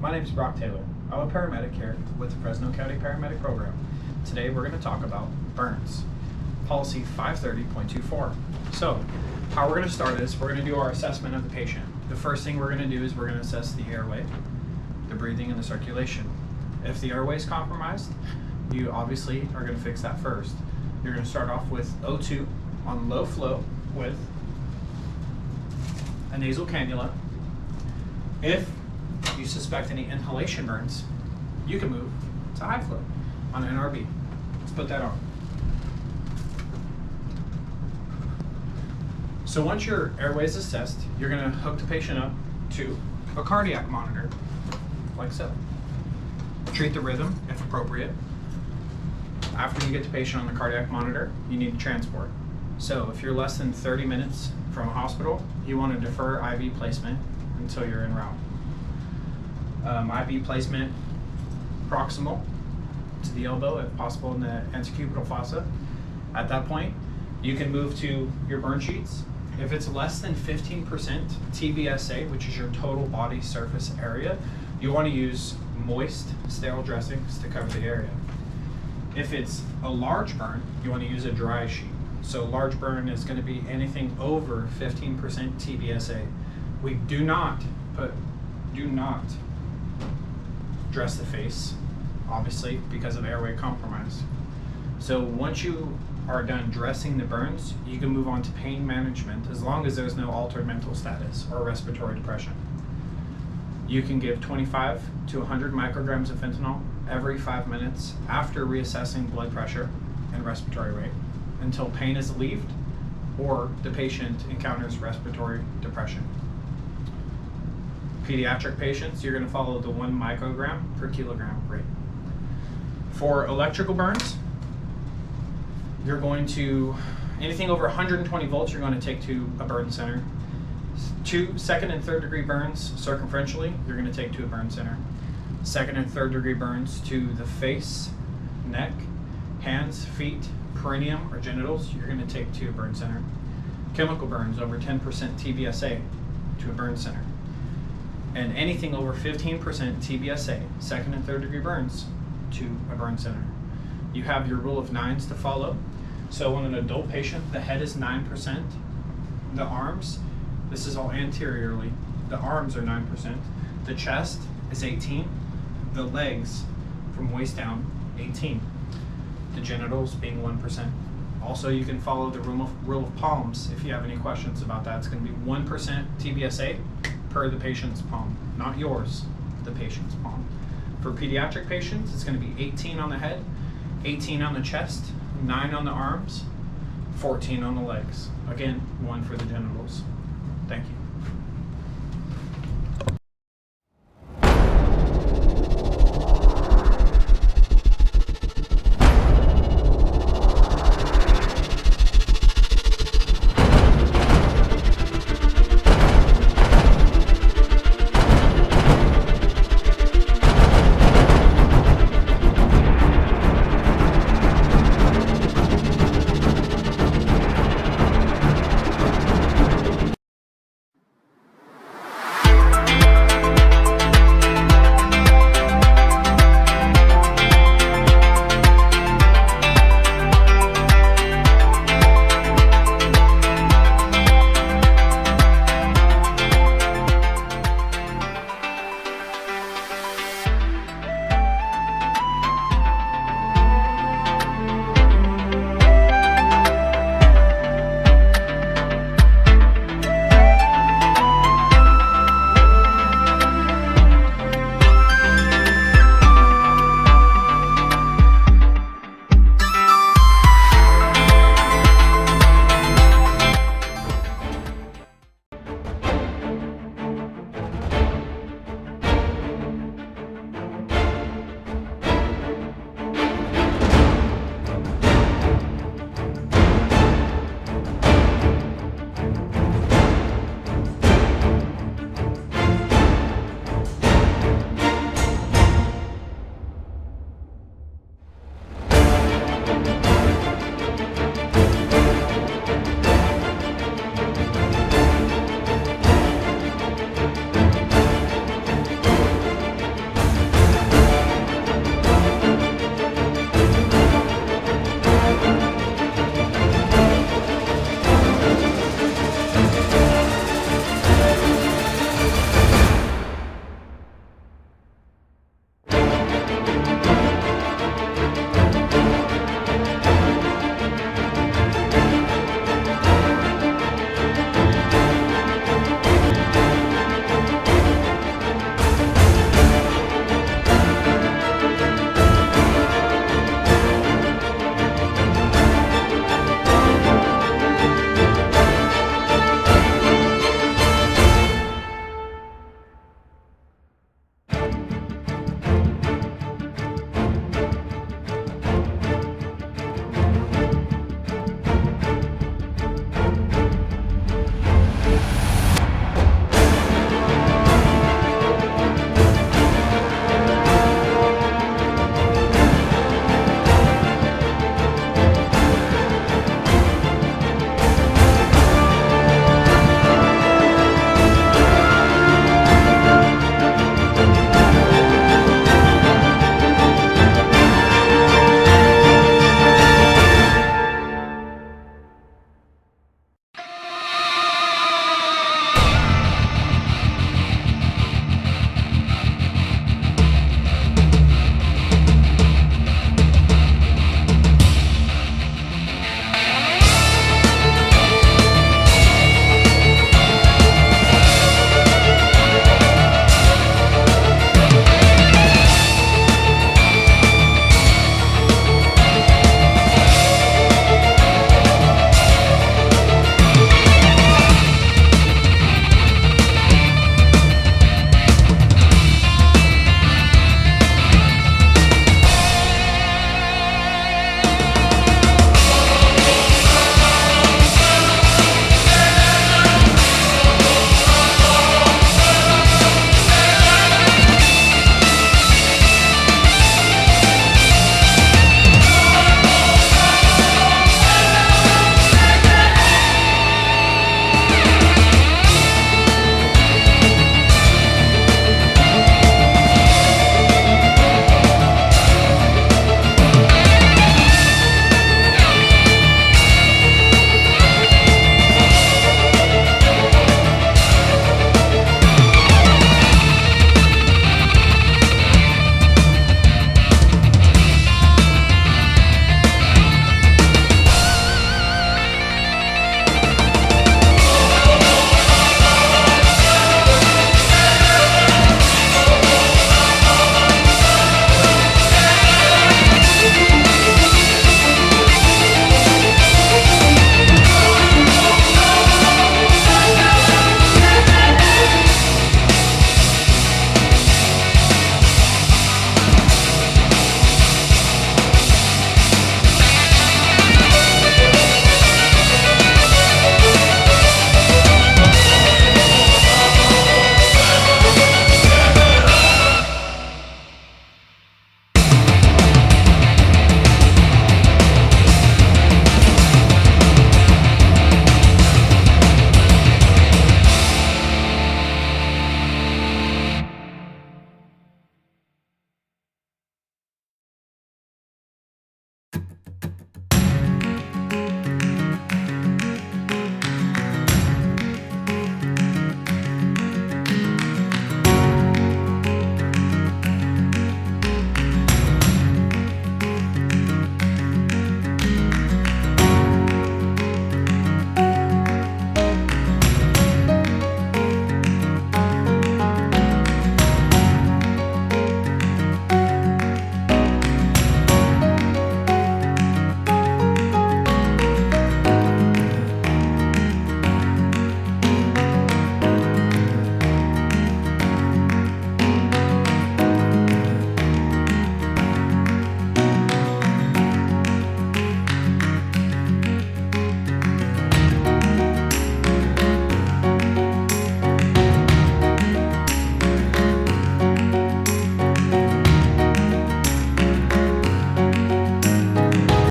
My name is Brock Taylor. I'm a paramedic here with the Fresno County Paramedic Program. Today we're going to talk about burns, policy 530.24. So, how we're going to start is we're going to do our assessment of the patient. The first thing we're going to do is we're going to assess the airway, the breathing, and the circulation. If the airway is compromised, you obviously are going to fix that first. You're going to start off with O2 on low flow with a nasal cannula. If you suspect any inhalation burns, you can move to high flow on NRB. Let's put that on. So once your airway is assessed, you're going to hook the patient up to a cardiac monitor, like so. Treat the rhythm if appropriate. After you get the patient on the cardiac monitor, you need to transport. So if you're less than 30 minutes from a hospital, you want to defer IV placement until you're en route. IV placement proximal to the elbow, if possible in the antecubital fossa. At that point, you can move to your burn sheets. If it's less than 15% TBSA, which is your total body surface area, you want to use moist, sterile dressings to cover the area. If it's a large burn, you want to use a dry sheet. So large burn is going to be anything over 15% TBSA. We do not dress the face, obviously, because of airway compromise. So once you are done dressing the burns, you can move on to pain management as long as there's no altered mental status or respiratory depression. You can give 25 to 100 micrograms of fentanyl every 5 minutes after reassessing blood pressure and respiratory rate until pain is relieved or the patient encounters respiratory depression. Pediatric patients, you're going to follow the 1 microgram per kilogram rate. For electrical burns, you're going to, anything over 120 volts, you're going to take to a burn center. 2 second and third degree burns circumferentially, you're going to take to a burn center. Second and third degree burns to the face, neck, hands, feet, perineum, or genitals, you're going to take to a burn center. Chemical burns over 10% TBSA to a burn center. And anything over 15% TBSA, second and third degree burns, to a burn center. You have your rule of 9s to follow. So on an adult patient, the head is 9%. The arms, this is all anteriorly, the arms are 9%. The chest is 18. The legs from waist down, 18. The genitals being 1%. Also, you can follow the rule of palms if you have any questions about that. It's going to be 1% TBSA per the patient's palm, not yours, the patient's palm. For pediatric patients, it's going to be 18 on the head, 18 on the chest, 9 on the arms, 14 on the legs. Again, 1 for the genitals. Thank you.